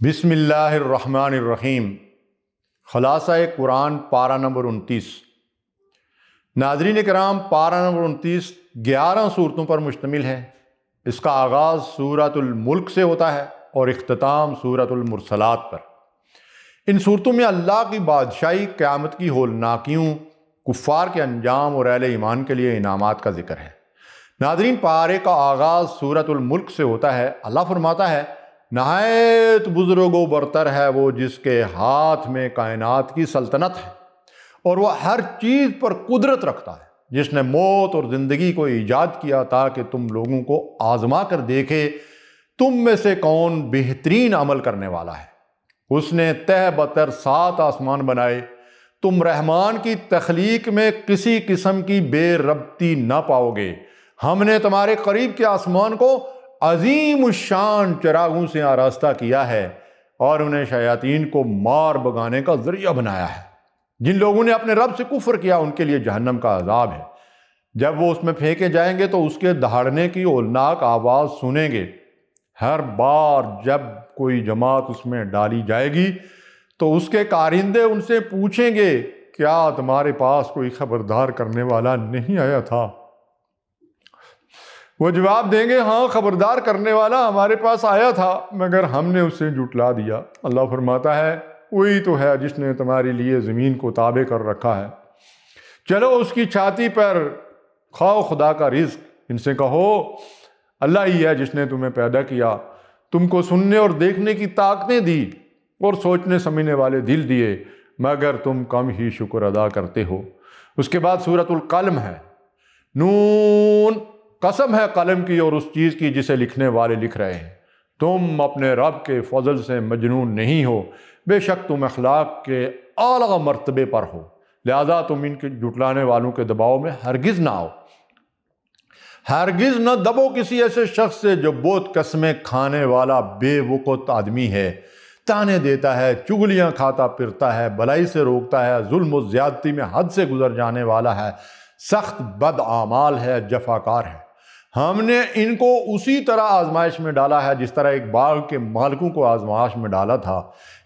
بسم اللہ الرحمن الرحیم۔ خلاصہ قرآن پارہ نمبر 29۔ ناظرین کرام، پارہ نمبر 29 11 صورتوں پر مشتمل ہے۔ اس کا آغاز سورۃ الملک سے ہوتا ہے اور اختتام سورۃ المرسلات پر۔ ان صورتوں میں اللہ کی بادشاہی، قیامت کی ہولناکیوں، کفار کے انجام اور اہل ایمان کے لیے انعامات کا ذکر ہے۔ ناظرین، پارے کا آغاز سورۃ الملک سے ہوتا ہے۔ اللہ فرماتا ہے، نہایت بزرگ و برتر ہے وہ جس کے ہاتھ میں کائنات کی سلطنت ہے اور وہ ہر چیز پر قدرت رکھتا ہے، جس نے موت اور زندگی کو ایجاد کیا تاکہ تم لوگوں کو آزما کر دیکھے تم میں سے کون بہترین عمل کرنے والا ہے۔ اس نے تہ بتر 7 آسمان بنائے، تم رحمان کی تخلیق میں کسی قسم کی بے ربطی نہ پاؤ گے۔ ہم نے تمہارے قریب کے آسمان کو عظیم الشان چراغوں سے آراستہ کیا ہے اور انہیں شیاطین کو مار بگانے کا ذریعہ بنایا ہے۔ جن لوگوں نے اپنے رب سے کفر کیا ان کے لیے جہنم کا عذاب ہے۔ جب وہ اس میں پھینکے جائیں گے تو اس کے دہاڑنے کی ہولناک آواز سنیں گے۔ ہر بار جب کوئی جماعت اس میں ڈالی جائے گی تو اس کے کارندے ان سے پوچھیں گے، کیا تمہارے پاس کوئی خبردار کرنے والا نہیں آیا تھا؟ وہ جواب دیں گے، ہاں، خبردار کرنے والا ہمارے پاس آیا تھا مگر ہم نے اسے جھٹلا دیا۔ اللہ فرماتا ہے، وہی تو ہے جس نے تمہارے لیے زمین کو تابع کر رکھا ہے، چلو اس کی چھاتی پر کھاؤ خدا کا رزق۔ ان سے کہو، اللہ ہی ہے جس نے تمہیں پیدا کیا، تم کو سننے اور دیکھنے کی طاقتیں دی اور سوچنے سمجھنے والے دل دیے، مگر تم کم ہی شکر ادا کرتے ہو۔ اس کے بعد سورۃ القلم ہے۔ نون، قسم ہے قلم کی اور اس چیز کی جسے لکھنے والے لکھ رہے ہیں۔ تم اپنے رب کے فضل سے مجنون نہیں ہو، بے شک تم اخلاق کے اعلیٰ مرتبے پر ہو، لہذا تم ان کے جھٹلانے والوں کے دباؤ میں ہرگز نہ آؤ۔ ہرگز نہ دبو کسی ایسے شخص سے جو بہت قسمیں کھانے والا بے وقت آدمی ہے، تانے دیتا ہے، چگلیاں کھاتا پھرتا ہے، بھلائی سے روکتا ہے، ظلم و زیادتی میں حد سے گزر جانے والا ہے، سخت بد اعمال ہے، جفاکار ہے۔ ہم نے ان کو اسی طرح آزمائش میں ڈالا ہے جس طرح ایک باغ کے مالکوں کو آزمائش میں ڈالا تھا،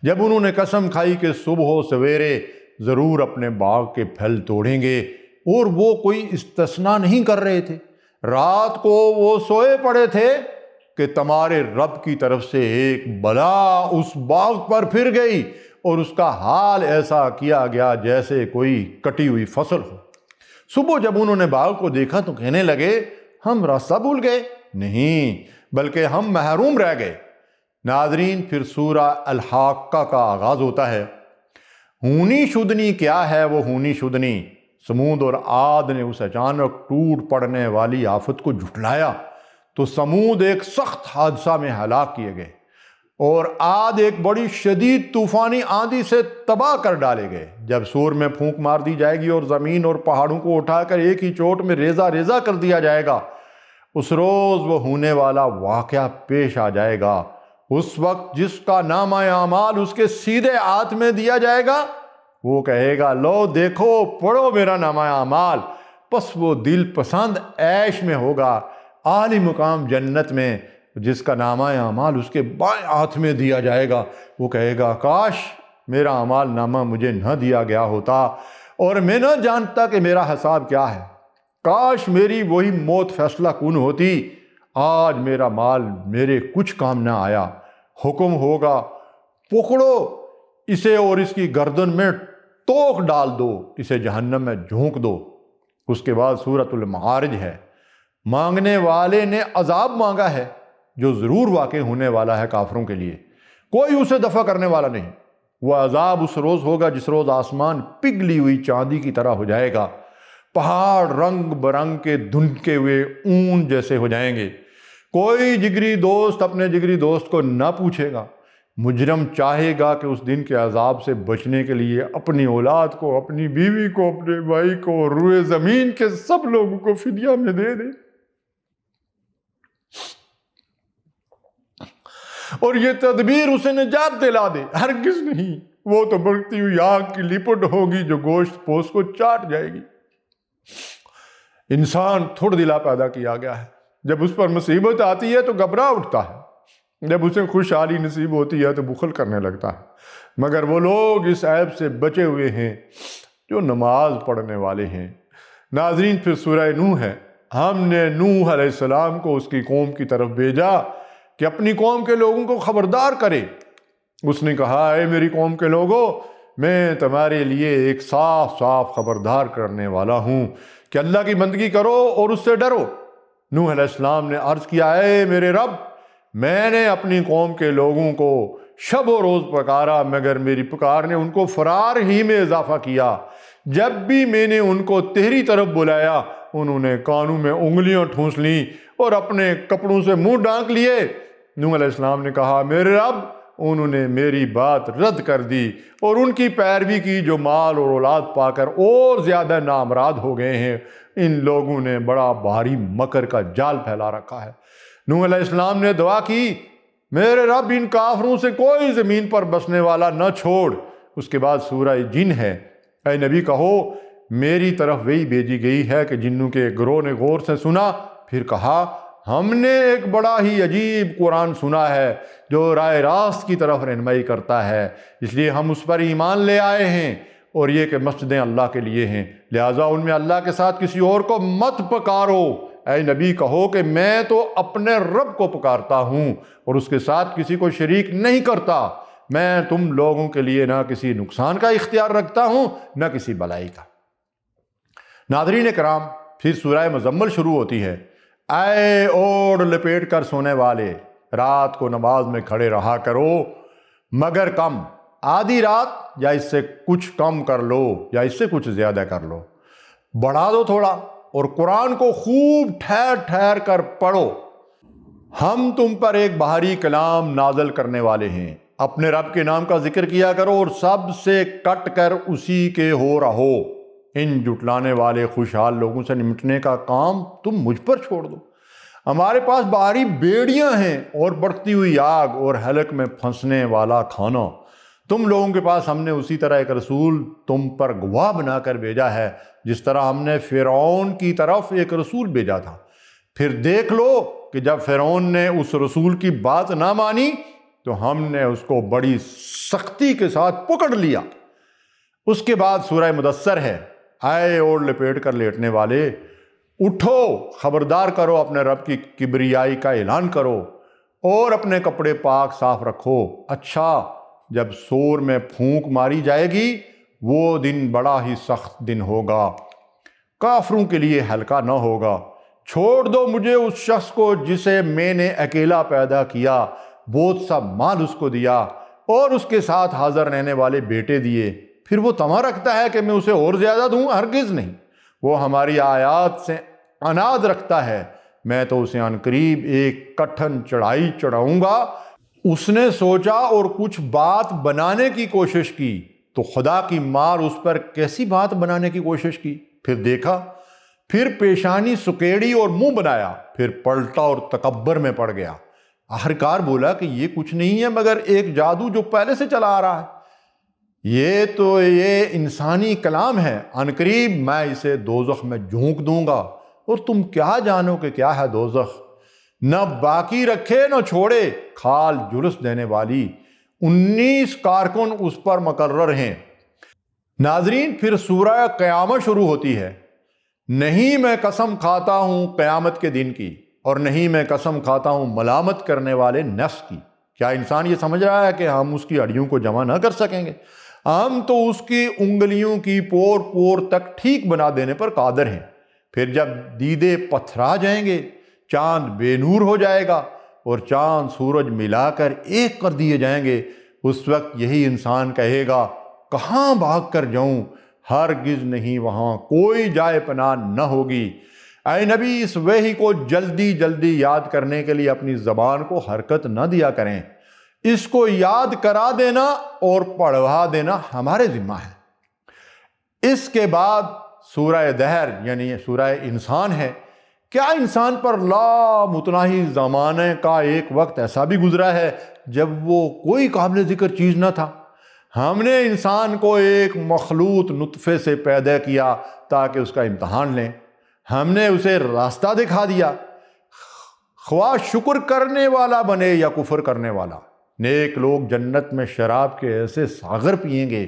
جب انہوں نے قسم کھائی کہ صبح و سویرے ضرور اپنے باغ کے پھل توڑیں گے، اور وہ کوئی استثناء نہیں کر رہے تھے۔ رات کو وہ سوئے پڑے تھے کہ تمہارے رب کی طرف سے ایک بلا اس باغ پر پھر گئی اور اس کا حال ایسا کیا گیا جیسے کوئی کٹی ہوئی فصل ہو۔ صبح جب انہوں نے باغ کو دیکھا تو کہنے لگے، ہم راستہ بھول گئے؟ نہیں، بلکہ ہم محروم رہ گئے۔ ناظرین، پھر سورہ الحاقہ کا آغاز ہوتا ہے۔ ہونی شدنی کیا ہے وہ ہونی شدنی؟ سمود اور عاد نے اس اچانک ٹوٹ پڑنے والی آفت کو جھٹلایا تو سمود ایک سخت حادثہ میں ہلاک کیے گئے اور عاد ایک بڑی شدید طوفانی آندھی سے تباہ کر ڈالے گئے۔ جب سور میں پھونک مار دی جائے گی اور زمین اور پہاڑوں کو اٹھا کر ایک ہی چوٹ میں ریزہ ریزہ کر دیا جائے گا، اس روز وہ ہونے والا واقعہ پیش آ جائے گا۔ اس وقت جس کا نامہ اعمال اس کے سیدھے ہاتھ میں دیا جائے گا، وہ کہے گا، لو دیکھو، پڑھو میرا نامہ اعمال۔ پس وہ دل پسند عیش میں ہوگا، اعلی مقام جنت میں۔ جس کا نامہ اعمال اس کے بائیں ہاتھ میں دیا جائے گا، وہ کہے گا، کاش میرا اعمال نامہ مجھے نہ دیا گیا ہوتا اور میں نہ جانتا کہ میرا حساب کیا ہے۔ کاش میری وہی موت فیصلہ کن ہوتی، آج میرا مال میرے کچھ کام نہ آیا۔ حکم ہوگا، پکڑو اسے اور اس کی گردن میں توق ڈال دو، اسے جہنم میں جھونک دو۔ اس کے بعد سورۃ المعارج ہے۔ مانگنے والے نے عذاب مانگا ہے جو ضرور واقع ہونے والا ہے کافروں کے لیے، کوئی اسے دفع کرنے والا نہیں۔ وہ عذاب اس روز ہوگا جس روز آسمان پگھلی ہوئی چاندی کی طرح ہو جائے گا، پہاڑ رنگ برنگ کے دھنکے ہوئے اون جیسے ہو جائیں گے۔ کوئی جگری دوست اپنے جگری دوست کو نہ پوچھے گا۔ مجرم چاہے گا کہ اس دن کے عذاب سے بچنے کے لیے اپنی اولاد کو، اپنی بیوی کو، اپنے بھائی کو، روئے زمین کے سب لوگوں کو فدیہ میں دے دے، اور یہ تدبیر اسے نجات دلا دے۔ ہرگز نہیں، وہ تو بڑھتی ہوئی آگ کی لپٹ ہوگی جو گوشت پوست کو چاٹ جائے گی۔ انسان تھوڑ دلا پیدا کیا گیا ہے، جب اس پر مصیبت آتی ہے تو گھبرا اٹھتا ہے، جب اسے خوشحالی نصیب ہوتی ہے تو بخل کرنے لگتا ہے، مگر وہ لوگ اس عیب سے بچے ہوئے ہیں جو نماز پڑھنے والے ہیں۔ ناظرین، پھر سورہ نوح ہے۔ ہم نے نوح علیہ السلام کو اس کی قوم کی طرف بھیجا کہ اپنی قوم کے لوگوں کو خبردار کرے۔ اس نے کہا، اے میری قوم کے لوگوں، میں تمہارے لیے ایک صاف صاف خبردار کرنے والا ہوں کہ اللہ کی بندگی کرو اور اس سے ڈرو۔ نوح علیہ السلام نے عرض کیا، اے میرے رب، میں نے اپنی قوم کے لوگوں کو شب و روز پکارا، مگر میری پکار نے ان کو فرار ہی میں اضافہ کیا۔ جب بھی میں نے ان کو تیری طرف بلایا، انہوں نے کانوں میں انگلیاں ٹھونس لیں اور اپنے کپڑوں سے منہ ڈھانک لیے۔ نوح علیہ السلام نے کہا، میرے رب، انہوں نے میری بات رد کر دی اور ان کی پیروی کی جو مال اور اولاد پا کر اور زیادہ نامراد ہو گئے ہیں۔ ان لوگوں نے بڑا بھاری مکر کا جال پھیلا رکھا ہے۔ نوح علیہ السلام نے دعا کی، میرے رب، ان کافروں سے کوئی زمین پر بسنے والا نہ چھوڑ۔ اس کے بعد سورہ جن ہے۔ اے نبی کہو، میری طرف وہی بھیجی گئی ہے کہ جنوں کے گروہ نے غور سے سنا، پھر کہا، ہم نے ایک بڑا ہی عجیب قرآن سنا ہے جو راہ راست کی طرف رہنمائی کرتا ہے، اس لیے ہم اس پر ایمان لے آئے ہیں، اور یہ کہ مسجدیں اللہ کے لیے ہیں، لہٰذا ان میں اللہ کے ساتھ کسی اور کو مت پکارو۔ اے نبی کہو کہ میں تو اپنے رب کو پکارتا ہوں اور اس کے ساتھ کسی کو شریک نہیں کرتا، میں تم لوگوں کے لیے نہ کسی نقصان کا اختیار رکھتا ہوں نہ کسی بلائی کا۔ ناظرین کرام، پھر سورہ مزمل شروع ہوتی ہے۔ اے اوڑھ لپیٹ کر سونے والے، رات کو نماز میں کھڑے رہا کرو، مگر کم، آدھی رات یا اس سے کچھ کم کر لو یا اس سے کچھ زیادہ کر لو، بڑھا دو تھوڑا، اور قرآن کو خوب ٹھہر ٹھہر کر پڑھو۔ ہم تم پر ایک بھاری کلام نازل کرنے والے ہیں، اپنے رب کے نام کا ذکر کیا کرو اور سب سے کٹ کر اسی کے ہو رہو۔ ان جھٹلانے والے خوشحال لوگوں سے نمٹنے کا کام تم مجھ پر چھوڑ دو۔ ہمارے پاس بھاری بیڑیاں ہیں اور بڑھتی ہوئی آگ اور حلق میں پھنسنے والا کھانا۔ تم لوگوں کے پاس ہم نے اسی طرح ایک رسول تم پر گواہ بنا کر بھیجا ہے، جس طرح ہم نے فرعون کی طرف ایک رسول بھیجا تھا۔ پھر دیکھ لو کہ جب فرعون نے اس رسول کی بات نہ مانی تو ہم نے اس کو بڑی سختی کے ساتھ پکڑ لیا۔ اس کے بعد سورہ مدثر ہے۔ اے اوڑھ لپیٹ کر لیٹنے والے، اٹھو، خبردار کرو، اپنے رب کی کبریائی کا اعلان کرو اور اپنے کپڑے پاک صاف رکھو۔ اچھا، جب سور میں پھونک ماری جائے گی، وہ دن بڑا ہی سخت دن ہوگا، کافروں کے لیے ہلکا نہ ہوگا۔ چھوڑ دو مجھے اس شخص کو جسے میں نے اکیلا پیدا کیا، بہت سا مال اس کو دیا اور اس کے ساتھ حاضر رہنے والے بیٹے دیے، پھر وہ طمع رکھتا ہے کہ میں اسے اور زیادہ دوں؟ ہرگز نہیں۔ وہ ہماری آیات سے عناد رکھتا ہے، میں تو اسے عنقریب ایک کٹھن چڑھائی چڑھاؤں گا۔ اس نے سوچا اور کچھ بات بنانے کی کوشش کی تو خدا کی مار اس پر کیسی بات بنانے کی کوشش کی؟ پھر دیکھا، پھر پیشانی سکیڑی اور منہ بنایا، پھر پلٹا اور تکبر میں پڑ گیا۔ آخرکار بولا کہ یہ کچھ نہیں ہے مگر ایک جادو جو پہلے سے چلا آ رہا ہے۔ یہ انسانی کلام ہے، عنقریب میں اسے دوزخ میں جھونک دوں گا، اور تم کیا جانو کہ کیا ہے دوزخ؟ نہ باقی رکھے نہ چھوڑے، کھال جلس دینے والی، 19 کارکن اس پر مقرر ہیں۔ ناظرین، پھر سورہ قیامت شروع ہوتی ہے۔ نہیں میں قسم کھاتا ہوں قیامت کے دن کی، اور نہیں میں قسم کھاتا ہوں ملامت کرنے والے نفس کی۔ کیا انسان یہ سمجھ رہا ہے کہ ہم اس کی ہڈیوں کو جمع نہ کر سکیں گے؟ ہم تو اس کی انگلیوں کی پور پور تک ٹھیک بنا دینے پر قادر ہیں۔ پھر جب دیدے پتھرا جائیں گے، چاند بے نور ہو جائے گا اور چاند سورج ملا کر ایک کر دیے جائیں گے، اس وقت یہی انسان کہے گا، کہاں بھاگ کر جاؤں؟ ہرگز نہیں، وہاں کوئی جائے پناہ نہ ہوگی۔ اے نبی، اس وحی کو جلدی جلدی یاد کرنے کے لیے اپنی زبان کو حرکت نہ دیا کریں، اس کو یاد کرا دینا اور پڑھوا دینا ہمارے ذمہ ہے۔ اس کے بعد سورہ دہر یعنی سورہ انسان ہے۔ کیا انسان پر لامتناہی زمانے کا ایک وقت ایسا بھی گزرا ہے جب وہ کوئی قابل ذکر چیز نہ تھا؟ ہم نے انسان کو ایک مخلوط نطفے سے پیدا کیا تاکہ اس کا امتحان لیں۔ ہم نے اسے راستہ دکھا دیا، خواہ شکر کرنے والا بنے یا کفر کرنے والا۔ نیک لوگ جنت میں شراب کے ایسے ساغر پئیں گے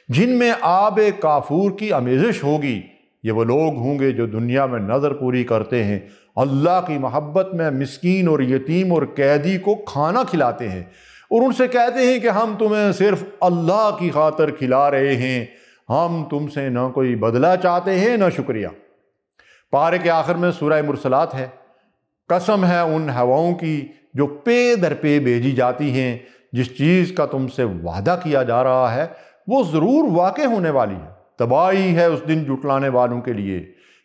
جن میں آب کافور کی آمیزش ہوگی۔ یہ وہ لوگ ہوں گے جو دنیا میں نظر پوری کرتے ہیں، اللہ کی محبت میں مسکین اور یتیم اور قیدی کو کھانا کھلاتے ہیں، اور ان سے کہتے ہیں کہ ہم تمہیں صرف اللہ کی خاطر کھلا رہے ہیں، ہم تم سے نہ کوئی بدلہ چاہتے ہیں نہ شکریہ۔ پارے کے آخر میں سورہ مرسلات ہے۔ قسم ہے ان ہواؤں کی جو پے در پے بھیجی جاتی ہیں، جس چیز کا تم سے وعدہ کیا جا رہا ہے وہ ضرور واقع ہونے والی ہے۔ تباہی ہے اس دن جھٹلانے والوں کے لیے۔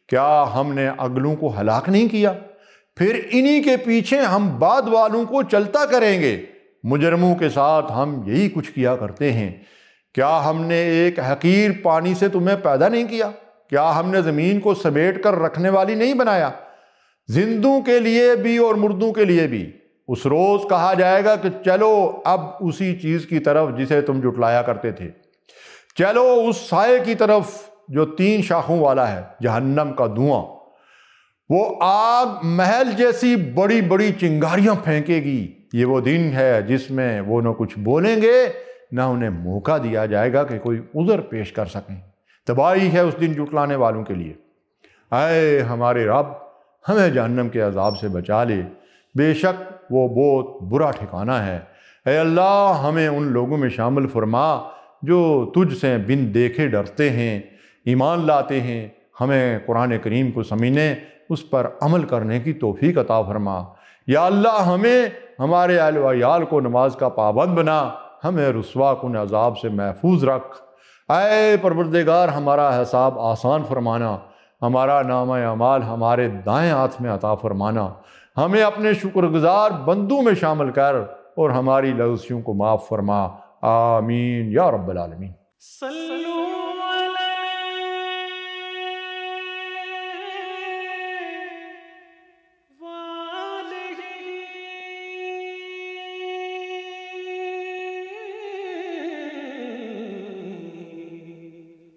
کیا ہم نے اگلوں کو ہلاک نہیں کیا؟ پھر انہی کے پیچھے ہم بعد والوں کو چلتا کریں گے۔ مجرموں کے ساتھ ہم یہی کچھ کیا کرتے ہیں۔ کیا ہم نے ایک حقیر پانی سے تمہیں پیدا نہیں کیا؟ کیا ہم نے زمین کو سمیٹ کر رکھنے والی نہیں بنایا؟ زندوں کے لیے بھی اور مردوں کے لیے بھی۔ اس روز کہا جائے گا کہ چلو اب اسی چیز کی طرف جسے تم جھٹلایا کرتے تھے، چلو اس سائے کی طرف جو 3 شاخوں والا ہے، جہنم کا دھواں۔ وہ آگ محل جیسی بڑی بڑی چنگاریاں پھینکے گی۔ یہ وہ دن ہے جس میں وہ نہ کچھ بولیں گے نہ انہیں موقع دیا جائے گا کہ کوئی عذر پیش کر سکیں۔ تباہی ہے اس دن جھٹلانے والوں کے لیے۔ اے ہمارے رب، ہمیں جہنم کے عذاب سے بچا لے، بے شک وہ بہت برا ٹھکانہ ہے۔ اے اللہ، ہمیں ان لوگوں میں شامل فرما جو تجھ سے بن دیکھے ڈرتے ہیں، ایمان لاتے ہیں۔ ہمیں قرآن کریم کو سمجھنے، اس پر عمل کرنے کی توفیق عطا فرما۔ یا اللہ، ہمیں، ہمارے اہل و عیال کو نماز کا پابند بنا، ہمیں رسوا کن عذاب سے محفوظ رکھ۔ اے پروردگار، ہمارا حساب آسان فرمانا، ہمارا نامہ اعمال ہمارے دائیں ہاتھ میں عطا فرمانا، ہمیں اپنے شکر گزار بندوں میں شامل کر اور ہماری لغزشوں کو معاف فرما۔ آمین یا رب العالمین۔